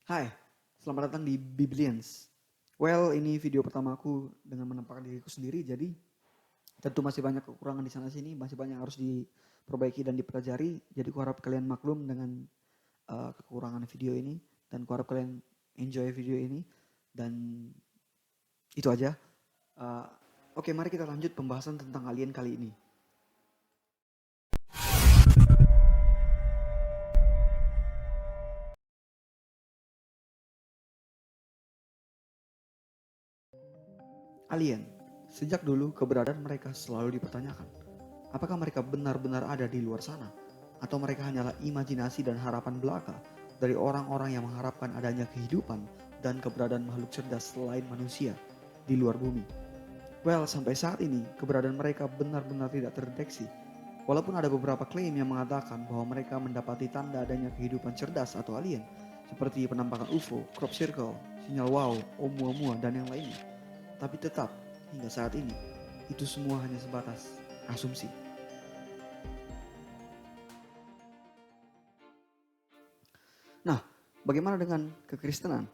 Hai, selamat datang di Biblians. Well, ini video pertama aku dengan menampakkan diriku sendiri, jadi tentu masih banyak kekurangan di sana sini, masih banyak yang harus diperbaiki dan dipelajari. Jadi kuharap kalian maklum dengan kekurangan video ini dan kuharap kalian enjoy video ini dan itu aja. Uh, Oke, mari kita lanjut pembahasan tentang alien kali ini. Alien, sejak dulu keberadaan mereka selalu dipertanyakan. Apakah mereka benar-benar ada di luar sana? Atau mereka hanyalah imajinasi dan harapan belaka dari orang-orang yang mengharapkan adanya kehidupan dan keberadaan makhluk cerdas selain manusia di luar bumi? Well, sampai saat ini keberadaan mereka benar-benar tidak terdeteksi. Walaupun ada beberapa klaim yang mengatakan bahwa mereka mendapati tanda adanya kehidupan cerdas atau alien, seperti penampakan UFO, crop circle, sinyal wow, Oumuamua, dan yang lainnya. Tapi tetap, hingga saat ini, itu semua hanya sebatas asumsi. Nah, bagaimana dengan kekristenan?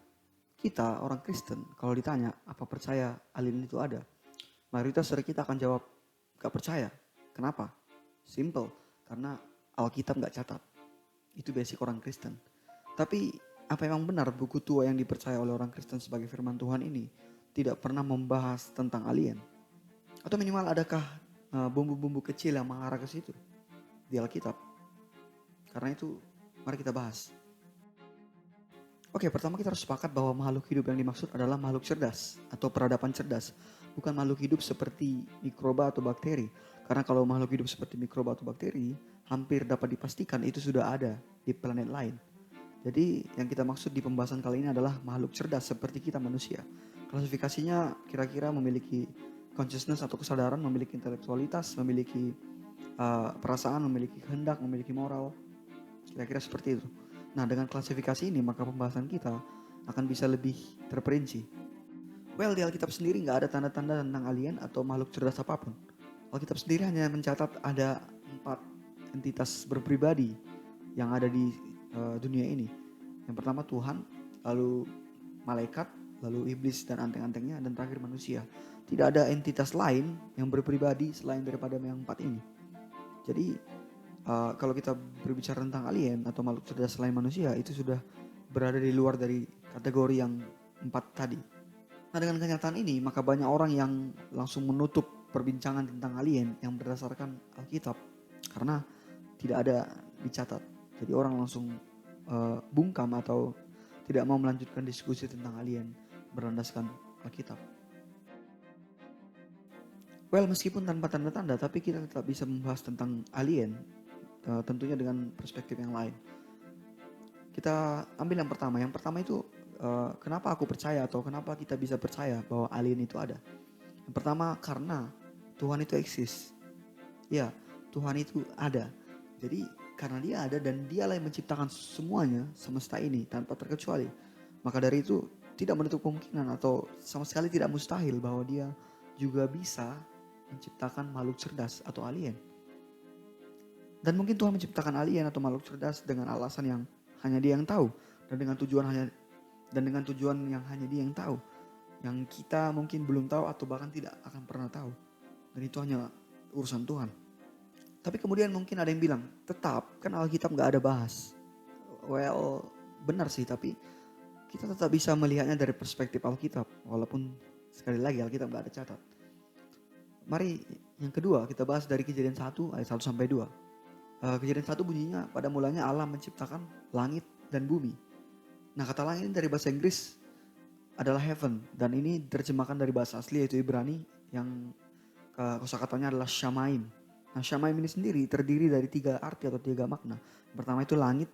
Kita, orang Kristen, kalau ditanya apa percaya alien itu ada, mayoritas dari kita akan jawab, gak percaya. Kenapa? Simple, karena Alkitab gak catat. Itu basic orang Kristen. Tapi, apa memang benar buku tua yang dipercaya oleh orang Kristen sebagai firman Tuhan ini tidak pernah membahas tentang alien? Atau minimal adakah bumbu-bumbu kecil yang mengarah ke situ di Alkitab? Karena itu, mari kita bahas. Oke, pertama kita harus sepakat bahwa makhluk hidup yang dimaksud adalah makhluk cerdas atau peradaban cerdas. Bukan makhluk hidup seperti mikroba atau bakteri. Karena kalau makhluk hidup seperti mikroba atau bakteri, hampir dapat dipastikan itu sudah ada di planet lain. Jadi yang kita maksud di pembahasan kali ini adalah makhluk cerdas seperti kita manusia. Klasifikasinya kira-kira memiliki consciousness atau kesadaran, memiliki intelektualitas, memiliki perasaan, memiliki kehendak, memiliki moral. Kira-kira seperti itu. Nah, dengan klasifikasi ini maka pembahasan kita akan bisa lebih terperinci. Well, di Alkitab sendiri nggak ada tanda-tanda tentang alien atau makhluk cerdas apapun. Alkitab sendiri hanya mencatat ada 4 entitas berpribadi yang ada di dunia ini. Yang pertama Tuhan, lalu malaikat, lalu iblis dan anteng-antengnya, dan terakhir manusia. Tidak ada entitas lain yang berpribadi selain daripada yang 4 ini. Jadi kalau kita berbicara tentang alien atau makhluk cerdas selain manusia, itu sudah berada di luar dari kategori yang 4 tadi. Nah, dengan kenyataan ini, maka banyak orang yang langsung menutup perbincangan tentang alien yang berdasarkan Alkitab karena tidak ada dicatat. Jadi orang langsung bungkam atau tidak mau melanjutkan diskusi tentang alien berlandaskan Alkitab. Well, meskipun tanpa tanda-tanda, tapi kita tetap bisa membahas tentang alien, tentunya dengan perspektif yang lain. Kita ambil yang pertama. Yang pertama itu kenapa aku percaya atau kenapa kita bisa percaya bahwa alien itu ada. Yang pertama karena Tuhan itu eksis. Ya, Tuhan itu ada. Jadi karena dia ada dan dialah yang menciptakan semuanya, semesta ini tanpa terkecuali. Maka dari itu tidak menutup kemungkinan atau sama sekali tidak mustahil bahwa dia juga bisa menciptakan makhluk cerdas atau alien. Dan mungkin Tuhan menciptakan alien atau makhluk cerdas dengan alasan yang hanya dia yang tahu dan dengan tujuan yang hanya dia yang tahu, yang kita mungkin belum tahu atau bahkan tidak akan pernah tahu. Dan itu hanya urusan Tuhan. Tapi kemudian mungkin ada yang bilang, tetap kan Alkitab gak ada bahas. Well, benar sih, tapi kita tetap bisa melihatnya dari perspektif Alkitab. Walaupun sekali lagi Alkitab gak ada catat. Mari yang kedua kita bahas dari Kejadian 1 ayat 1 sampai 2. Kejadian 1 bunyinya, pada mulanya Allah menciptakan langit dan bumi. Nah, kata langit ini dari bahasa Inggris adalah heaven, dan ini diterjemahkan dari bahasa asli yaitu Ibrani yang kosakatanya adalah shamaim. Nah, shamaim ini sendiri terdiri dari 3 arti atau 3 makna. Yang pertama itu langit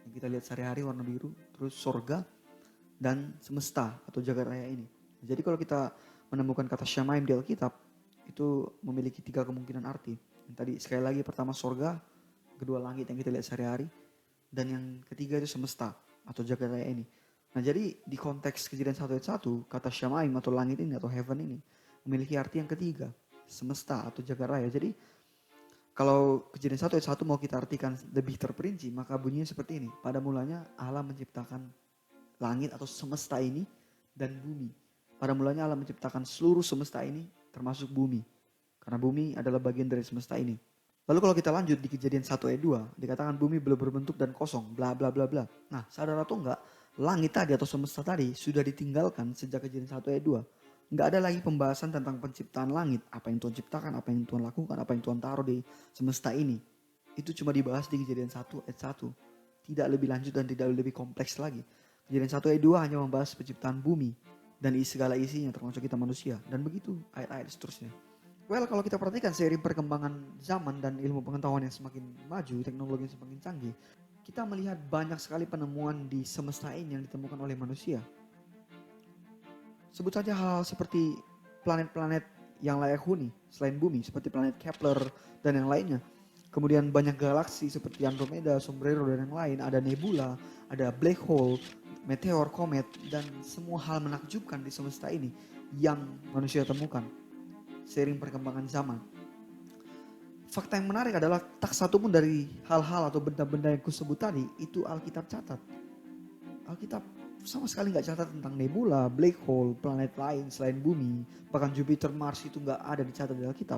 yang kita lihat sehari-hari warna biru, terus sorga dan semesta atau jagat raya ini. Jadi kalau kita menemukan kata shamaim di Alkitab itu memiliki 3 kemungkinan arti. Yang tadi sekali lagi, pertama sorga, kedua langit yang kita lihat sehari-hari, dan yang ketiga itu semesta atau jagat raya ini. Nah, jadi di konteks Kejadian 1 ayat 1, kata Syamaim atau langit ini atau heaven ini memiliki arti yang ketiga, semesta atau jagat raya. Jadi kalau Kejadian 1 ayat 1 mau kita artikan lebih terperinci, maka bunyinya seperti ini. Pada mulanya Allah menciptakan langit atau semesta ini dan bumi. Pada mulanya Allah menciptakan seluruh semesta ini termasuk bumi. Karena bumi adalah bagian dari semesta ini. Lalu kalau kita lanjut di Kejadian 1 ayat 2, dikatakan bumi belum berbentuk dan kosong, bla bla bla bla. Nah, sadar atau enggak, langit tadi atau semesta tadi sudah ditinggalkan sejak Kejadian 1 ayat 2. Enggak ada lagi pembahasan tentang penciptaan langit, apa yang Tuhan ciptakan, apa yang Tuhan lakukan, apa yang Tuhan taruh di semesta ini. Itu cuma dibahas di Kejadian 1 ayat 1. Tidak lebih lanjut dan tidak lebih kompleks lagi. Kejadian 1 ayat 2 hanya membahas penciptaan bumi dan segala isinya termasuk kita manusia. Dan begitu ayat-ayat seterusnya. Well, kalau kita perhatikan seiring perkembangan zaman dan ilmu pengetahuan yang semakin maju, teknologi yang semakin canggih, kita melihat banyak sekali penemuan di semesta ini yang ditemukan oleh manusia. Sebut saja hal seperti planet-planet yang layak huni selain bumi, seperti planet Kepler dan yang lainnya. Kemudian banyak galaksi seperti Andromeda, Sombrero dan yang lain. Ada nebula, ada black hole, meteor, komet, dan semua hal menakjubkan di semesta ini yang manusia temukan seiring perkembangan zaman. Fakta yang menarik adalah tak satu pun dari hal-hal atau benda-benda yang kusebut tadi itu Alkitab catat. Alkitab sama sekali nggak catat tentang nebula, black hole, planet lain selain bumi. Bahkan Jupiter, Mars itu nggak ada dicatat di Alkitab.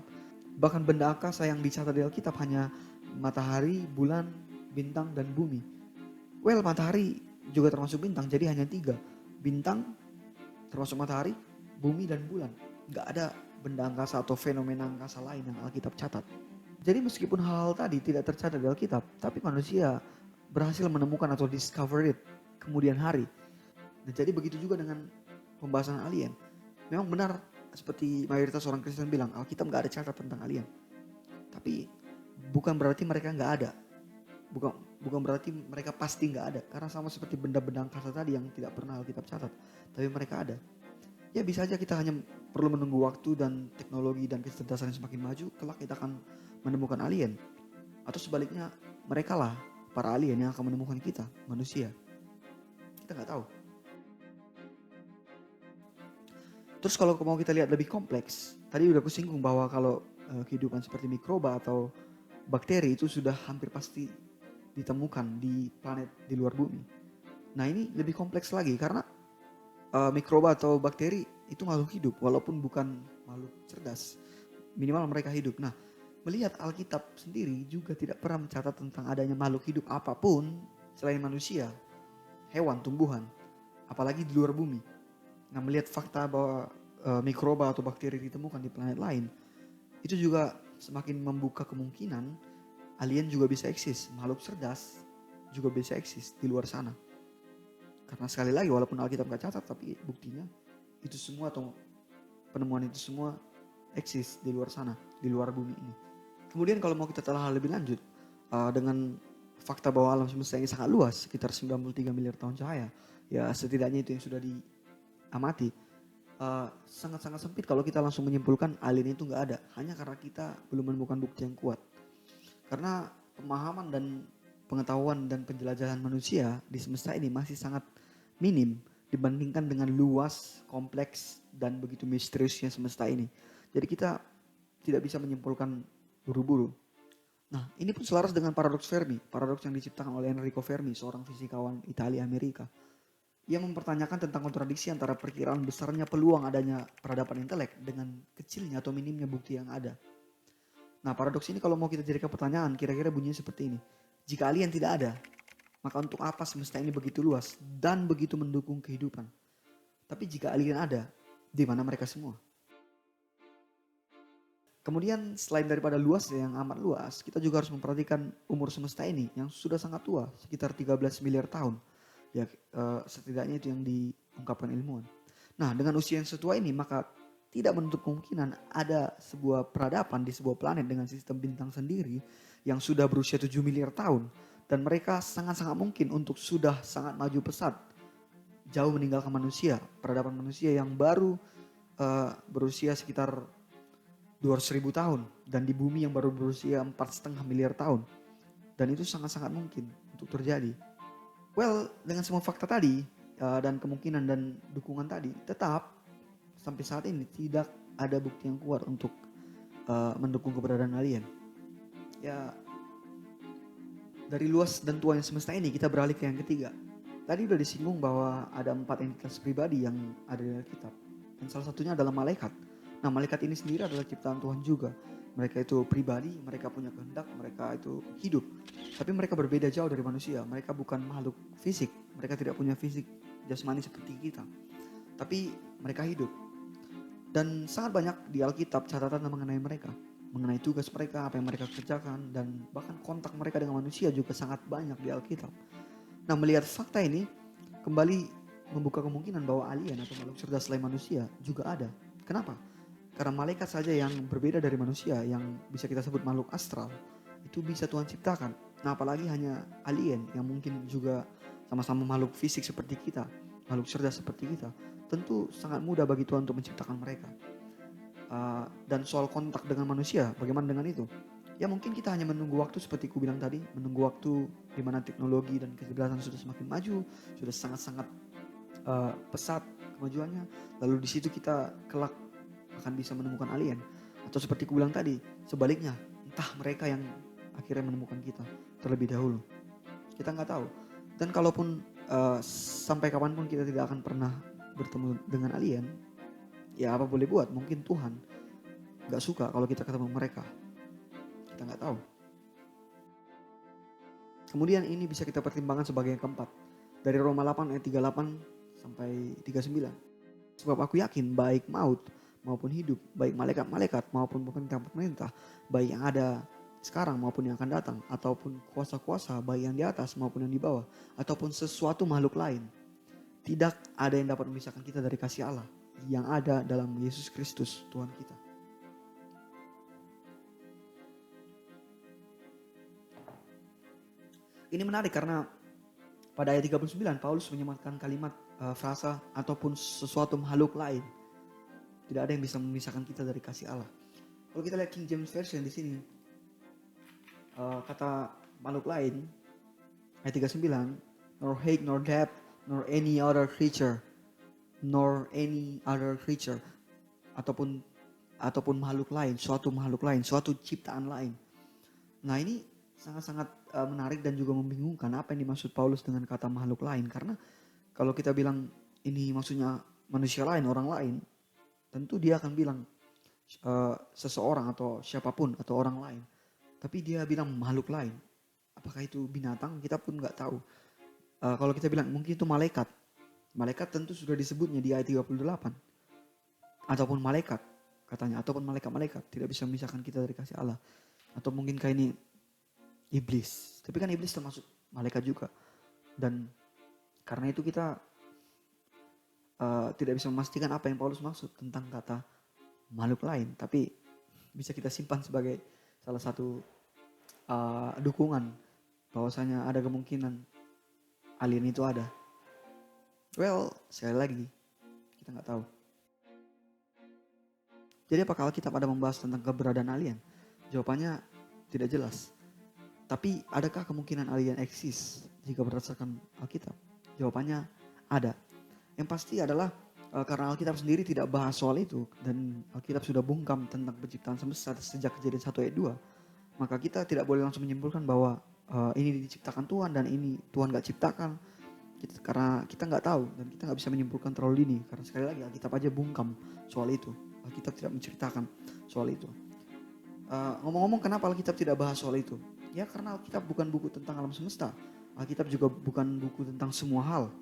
Bahkan benda angkasa yang dicatat di Alkitab hanya matahari, bulan, bintang, dan bumi. Well, matahari juga termasuk bintang, jadi hanya 3. Bintang termasuk matahari, bumi, dan bulan. Nggak ada benda angkasa atau fenomena angkasa lain yang Alkitab catat. Jadi meskipun hal-hal tadi tidak tercatat di Alkitab, tapi manusia berhasil menemukan atau discover it kemudian hari. Dan jadi begitu juga dengan pembahasan alien. Memang benar seperti mayoritas orang Kristen bilang, Alkitab nggak ada catat tentang alien. Tapi bukan berarti mereka nggak ada. Bukan berarti mereka pasti nggak ada. Karena sama seperti benda-benda angkasa tadi yang tidak pernah Alkitab catat. Tapi mereka ada. Ya bisa aja kita hanya perlu menunggu waktu dan teknologi dan kecerdasan yang semakin maju. Kelak kita akan menemukan alien. Atau sebaliknya mereka lah para alien yang akan menemukan kita, manusia. Kita nggak tahu. Terus kalau mau kita lihat lebih kompleks, tadi udah aku singgung bahwa kalau kehidupan seperti mikroba atau bakteri itu sudah hampir pasti ditemukan di planet di luar bumi. Nah ini lebih kompleks lagi karena mikroba atau bakteri itu makhluk hidup walaupun bukan makhluk cerdas. Minimal mereka hidup. Nah melihat Alkitab sendiri juga tidak pernah mencatat tentang adanya makhluk hidup apapun selain manusia, hewan, tumbuhan, apalagi di luar bumi. Nah melihat fakta bahwa mikroba atau bakteri ditemukan di planet lain, itu juga semakin membuka kemungkinan alien juga bisa eksis, makhluk cerdas juga bisa eksis di luar sana. Karena sekali lagi walaupun Alkitab gak catat, tapi buktinya itu semua atau penemuan itu semua eksis di luar sana, di luar bumi ini. Kemudian kalau mau kita telah lebih lanjut, dengan fakta bahwa alam semesta ini sangat luas, sekitar 93 miliar tahun cahaya, ya setidaknya itu yang sudah diamati. Sangat-sangat sempit kalau kita langsung menyimpulkan alien itu nggak ada, hanya karena kita belum menemukan bukti yang kuat. Karena pemahaman dan pengetahuan dan penjelajahan manusia di semesta ini masih sangat minim dibandingkan dengan luas, kompleks, dan begitu misteriusnya semesta ini. Jadi kita tidak bisa menyimpulkan buru-buru. Nah ini pun selaras dengan paradoks Fermi, paradoks yang diciptakan oleh Enrico Fermi, seorang fisikawan Italia Amerika. Ia mempertanyakan tentang kontradiksi antara perkiraan besarnya peluang adanya peradaban intelek dengan kecilnya atau minimnya bukti yang ada. Nah paradoks ini kalau mau kita jadikan pertanyaan kira-kira bunyinya seperti ini. Jika alien tidak ada, maka untuk apa semesta ini begitu luas dan begitu mendukung kehidupan? Tapi jika alien ada, di mana mereka semua? Kemudian selain daripada luas yang amat luas, kita juga harus memperhatikan umur semesta ini yang sudah sangat tua, sekitar 13 miliar tahun. Ya setidaknya itu yang diungkapkan ilmuwan. Nah dengan usia yang setua ini maka tidak menutup kemungkinan ada sebuah peradaban di sebuah planet dengan sistem bintang sendiri yang sudah berusia 7 miliar tahun. Dan mereka sangat-sangat mungkin untuk sudah sangat maju pesat, jauh meninggalkan manusia, peradaban manusia yang baru berusia sekitar 200.000 tahun dan di bumi yang baru berusia 4,5 miliar tahun. Dan itu sangat-sangat mungkin untuk terjadi. Well, dengan semua fakta tadi dan kemungkinan dan dukungan tadi, tetap sampai saat ini tidak ada bukti yang kuat untuk mendukung keberadaan alien. Ya, dari luas dan tuanya semesta ini kita beralih ke yang ketiga. Tadi udah disinggung bahwa ada 4 entitas pribadi yang ada di Alkitab. Dan salah satunya adalah malaikat. Nah, malaikat ini sendiri adalah ciptaan Tuhan juga. Mereka itu pribadi, mereka punya kehendak, mereka itu hidup. Tapi mereka berbeda jauh dari manusia. Mereka bukan makhluk fisik. Mereka tidak punya fisik jasmani seperti kita. Tapi mereka hidup. Dan sangat banyak di Alkitab catatan mengenai mereka. Mengenai tugas mereka, apa yang mereka kerjakan. Dan bahkan kontak mereka dengan manusia juga sangat banyak di Alkitab. Nah, melihat fakta ini kembali membuka kemungkinan bahwa alien atau makhluk cerdas selain manusia juga ada. Kenapa? Karena malaikat saja yang berbeda dari manusia, yang bisa kita sebut makhluk astral, itu bisa Tuhan ciptakan. Nah, apalagi hanya alien yang mungkin juga sama-sama makhluk fisik seperti kita, makhluk cerdas seperti kita. Tentu sangat mudah bagi Tuhan untuk menciptakan mereka. Dan soal kontak dengan manusia, bagaimana dengan itu? Ya mungkin kita hanya menunggu waktu seperti ku bilang tadi, menunggu waktu di mana teknologi dan kecerdasan sudah semakin maju, sudah sangat-sangat pesat kemajuannya. Lalu di situ kita kelak akan bisa menemukan alien. Atau seperti ku bilang tadi, sebaliknya, entah mereka yang akhirnya menemukan kita terlebih dahulu. Kita nggak tahu. Dan kalaupun sampai kapanpun kita tidak akan pernah bertemu dengan alien, ya apa boleh buat, mungkin Tuhan nggak suka kalau kita ketemu mereka. Kita nggak tahu. Kemudian ini bisa kita pertimbangkan sebagai yang keempat. Dari Roma 8 ayat 38 sampai 39. Sebab aku yakin baik maut maupun hidup, baik malaikat-malaikat maupun pemerintah-pemerintah, baik yang ada sekarang maupun yang akan datang, ataupun kuasa-kuasa baik yang di atas maupun yang di bawah, ataupun sesuatu makhluk lain. Tidak ada yang dapat memisahkan kita dari kasih Allah yang ada dalam Yesus Kristus Tuhan kita. Ini menarik karena pada ayat 39 Paulus menyematkan kalimat frasa ataupun sesuatu makhluk lain. Tidak ada yang bisa memisahkan kita dari kasih Allah. Kalau kita lihat King James Version di sini, kata makhluk lain ayat 39, nor height nor depth nor any other creature, ataupun makhluk lain, suatu ciptaan lain. Nah, ini sangat-sangat menarik dan juga membingungkan apa yang dimaksud Paulus dengan kata makhluk lain. Karena kalau kita bilang ini maksudnya manusia lain, orang lain, tentu dia akan bilang seseorang atau siapapun atau orang lain. Tapi dia bilang makhluk lain. Apakah itu binatang? Kita pun nggak tahu. Kalau kita bilang mungkin itu malaikat. Malaikat tentu sudah disebutnya di ayat 38. Ataupun malaikat katanya. Ataupun malaikat-malaikat. Tidak bisa memisahkan kita dari kasih Allah. Atau mungkinkah ini iblis. Tapi kan iblis termasuk malaikat juga. Dan karena itu kita tidak bisa memastikan apa yang Paulus maksud tentang kata makhluk lain. Tapi bisa kita simpan sebagai salah satu dukungan bahwasanya ada kemungkinan alien itu ada. Well, sekali lagi kita nggak tahu. Jadi apakah Alkitab ada membahas tentang keberadaan alien? Jawabannya tidak jelas. Tapi adakah kemungkinan alien eksis jika berdasarkan Alkitab? Jawabannya ada. Yang pasti adalah karena Alkitab sendiri tidak bahas soal itu dan Alkitab sudah bungkam tentang penciptaan semesta sejak Kejadian 1 ayat 2, maka kita tidak boleh langsung menyimpulkan bahwa ini diciptakan Tuhan dan ini Tuhan gak ciptakan. Karena kita nggak tahu dan kita nggak bisa menyimpulkan terlalu dini. Karena sekali lagi Alkitab aja bungkam soal itu. Alkitab tidak menceritakan soal itu. Ngomong-ngomong kenapa Alkitab tidak bahas soal itu? Ya karena Alkitab bukan buku tentang alam semesta. Alkitab juga bukan buku tentang semua hal.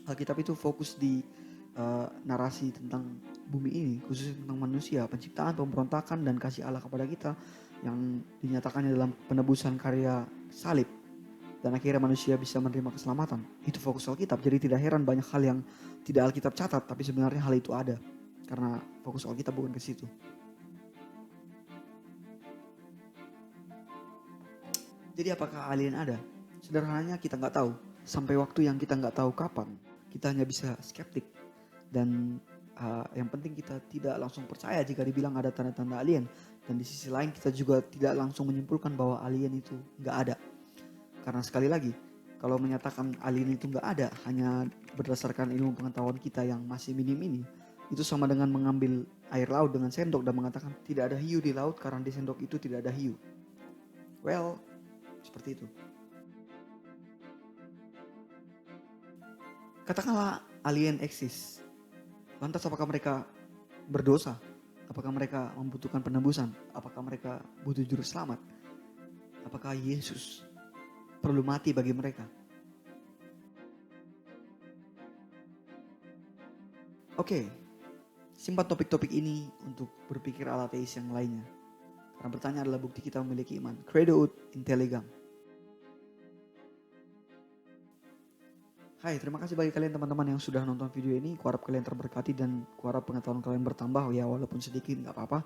Alkitab itu fokus di narasi tentang bumi ini, khususnya tentang manusia, penciptaan, pemberontakan, dan kasih Allah kepada kita yang dinyatakannya dalam penebusan karya salib. Dan akhirnya manusia bisa menerima keselamatan. Itu fokus Alkitab. Jadi tidak heran banyak hal yang tidak Alkitab catat, tapi sebenarnya hal itu ada. Karena fokus Alkitab bukan ke situ. Jadi apakah alien ada? Sederhananya kita nggak tahu. Sampai waktu yang kita nggak tahu kapan, kita hanya bisa skeptik. Dan yang penting kita tidak langsung percaya jika dibilang ada tanda-tanda alien. Dan di sisi lain kita juga tidak langsung menyimpulkan bahwa alien itu nggak ada. Karena sekali lagi, kalau menyatakan alien itu nggak ada, hanya berdasarkan ilmu pengetahuan kita yang masih minim ini, itu sama dengan mengambil air laut dengan sendok dan mengatakan tidak ada hiu di laut karena di sendok itu tidak ada hiu. Well, seperti itu. Katakanlah alien eksis. Lantas apakah mereka berdosa? Apakah mereka membutuhkan penebusan? Apakah mereka butuh juru selamat? Apakah Yesus perlu mati bagi mereka? Oke, simpan topik-topik ini untuk berpikir ala ateis yang lainnya. Karena bertanya adalah bukti kita memiliki iman. Credo ut intelligam. Hai, terima kasih bagi kalian teman-teman yang sudah nonton video ini. Kuharap kalian terberkati dan kuharap pengetahuan kalian bertambah ya, walaupun sedikit nggak apa-apa.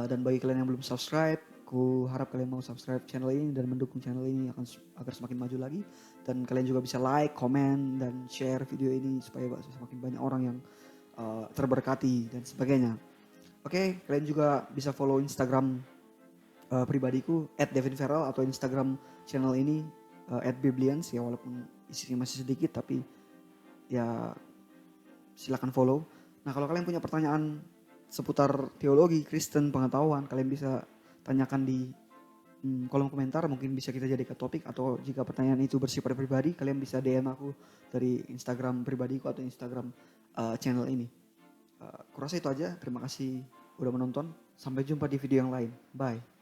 Dan bagi kalian yang belum subscribe, kuharap kalian mau subscribe channel ini dan mendukung channel ini agar semakin maju lagi. Dan kalian juga bisa like, komen, dan share video ini supaya semakin banyak orang yang terberkati dan sebagainya. Oke, kalian juga bisa follow Instagram pribadiku @devinferal atau Instagram channel ini @biblians ya, walaupun isinya masih sedikit tapi ya silakan follow. Nah, kalau kalian punya pertanyaan seputar teologi, Kristen, pengetahuan, kalian bisa tanyakan di kolom komentar. Mungkin bisa kita jadikan topik, atau jika pertanyaan itu bersifat pribadi, kalian bisa DM aku dari Instagram pribadiku atau Instagram channel ini. Kurasa itu aja. Terima kasih udah menonton. Sampai jumpa di video yang lain. Bye.